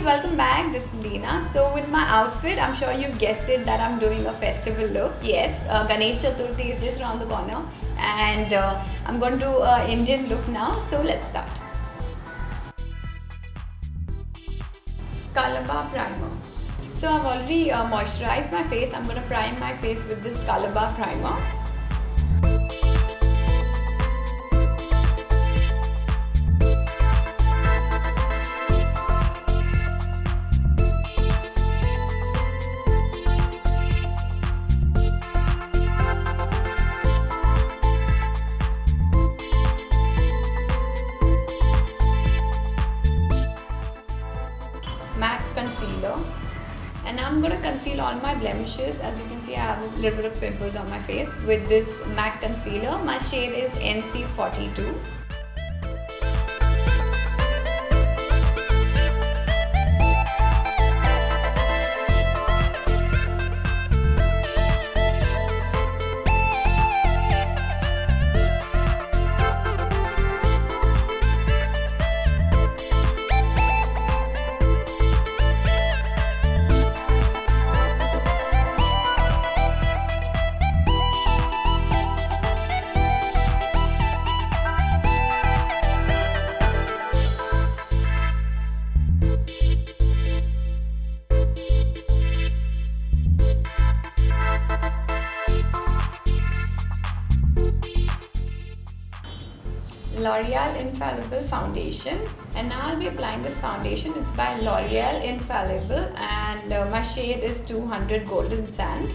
welcome back. This is Leena. So with my outfit, I'm sure you've guessed it that I'm doing a festival look. Yes, Ganesh Chaturthi is just around the corner, and I'm going to do an Indian look now. So let's start. Color bar primer. So I've already moisturized my face. I'm going to prime my face with this color bar primer. MAC concealer, and now I'm going to conceal all my blemishes. As you can see, I have a little bit of pimples on my face with this MAC concealer. My shade is NC42. L'Oreal Infallible foundation, and now I'll be applying this foundation. It's by L'Oreal Infallible, and my shade is 200 Golden Sand.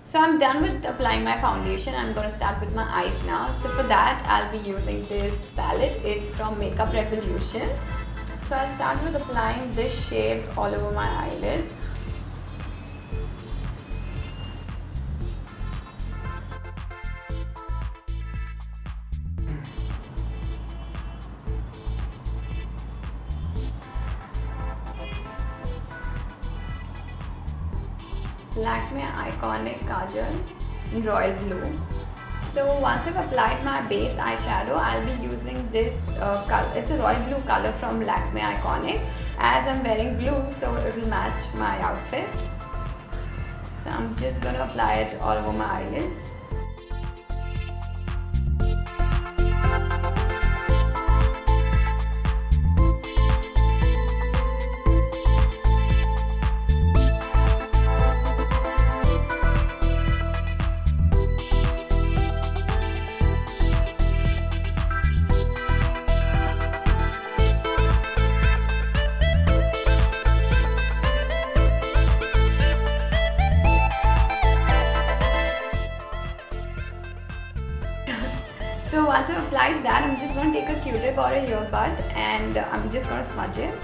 So I'm done with applying my foundation. I'm going to start with my eyes now. So for that, I'll be using this palette. It's from Makeup Revolution. So I'll start with applying this shade all over my eyelids. Lakme Iconic Kajal in Royal Blue. So once I've applied my base eyeshadow, I'll be using this color. It's a Royal Blue color from Lakme Iconic. As I'm wearing blue, so it will match my outfit. So I'm just going to apply it all over my eyelids. So once I've applied that, I'm just going to take a Q-tip or a earbud, and I'm just going to smudge it.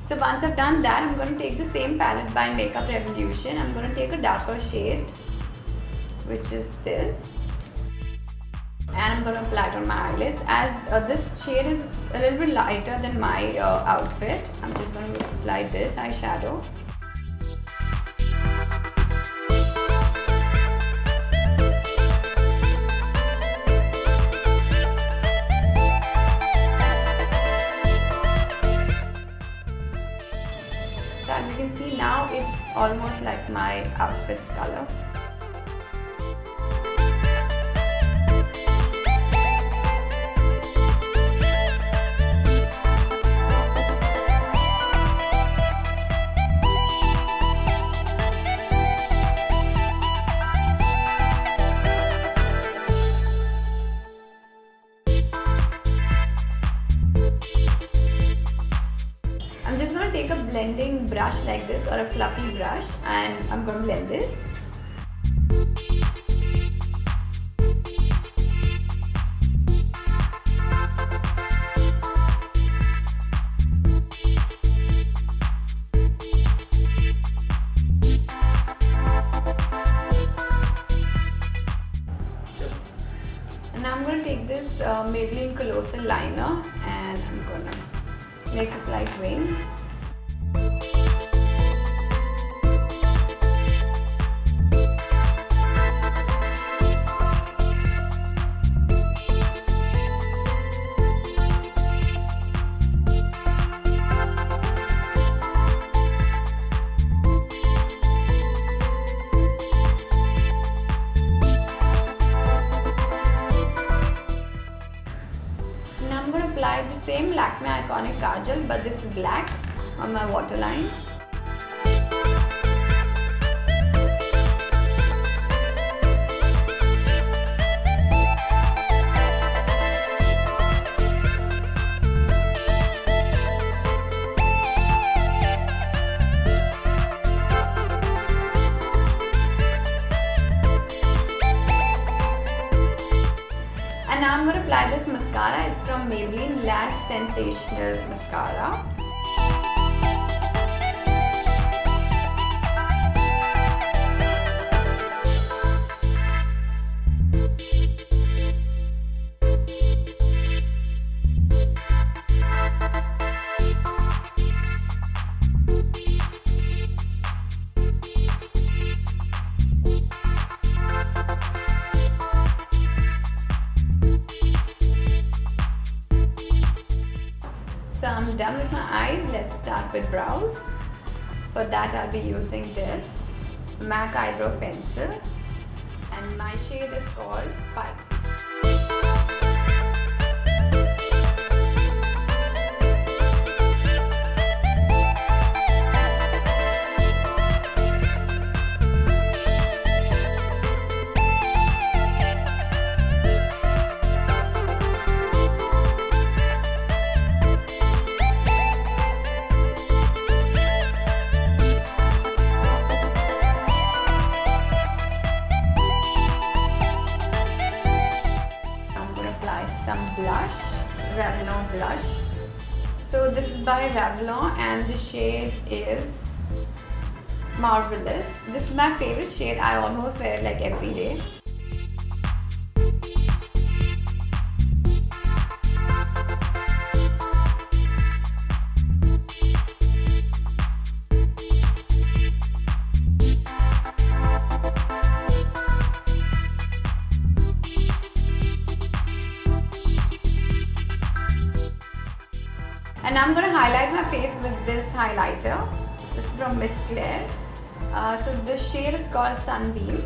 So once I've done that, I'm going to take the same palette by Makeup Revolution. I'm going to take a darker shade, which is this, and I'm going to apply it on my eyelids. As this shade is a little bit lighter than my outfit, I'm just going to apply this eyeshadow. as you can see now, it's almost like my outfit's color. I'm just going to take a blending brush like this, or a fluffy brush, and I'm going to blend this. And now I'm going to take this Maybelline Colossal Liner, and I'm going to make a slight wing. I'm going to apply the same Lakme Iconic Kajal, but this is black, on my waterline. And now I'm going to apply this mascara. It's from Maybelline Lash Sensational Mascara. So I'm done with my eyes. Let's start with brows. For that I'll be using this MAC eyebrow pencil, and my shade is called Spiked. Some blush, Revlon blush. So this is by Revlon, and the shade is Marvelous. This is my favorite shade. I almost wear it like every day. And I'm going to highlight my face with this highlighter. This is from Miss Claire. So this shade is called Sunbeam.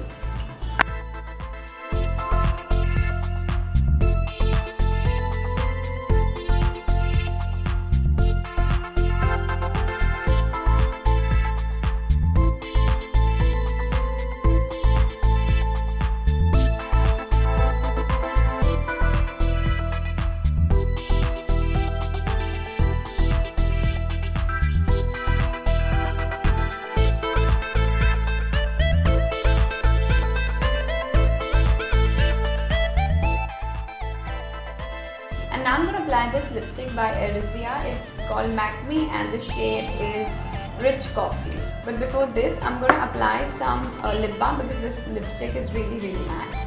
Now I'm going to apply this lipstick by Arisia. It's called Mac Me and the shade is Rich Coffee. But before this, I'm going to apply some lip balm because this lipstick is really matte.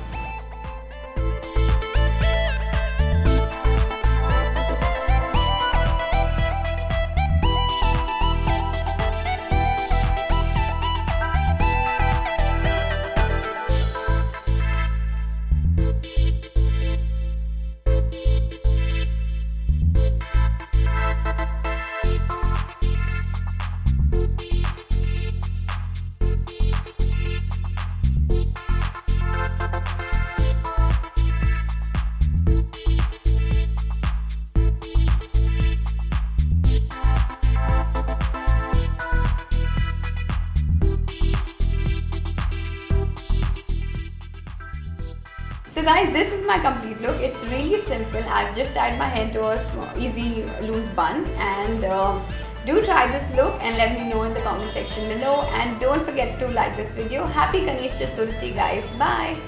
So guys, this is my complete look. It's really simple. I've just tied my hair to a easy loose bun, and do try this look and let me know in the comment section below, and don't forget to like this video. Happy Ganesh Chaturthi guys. Bye.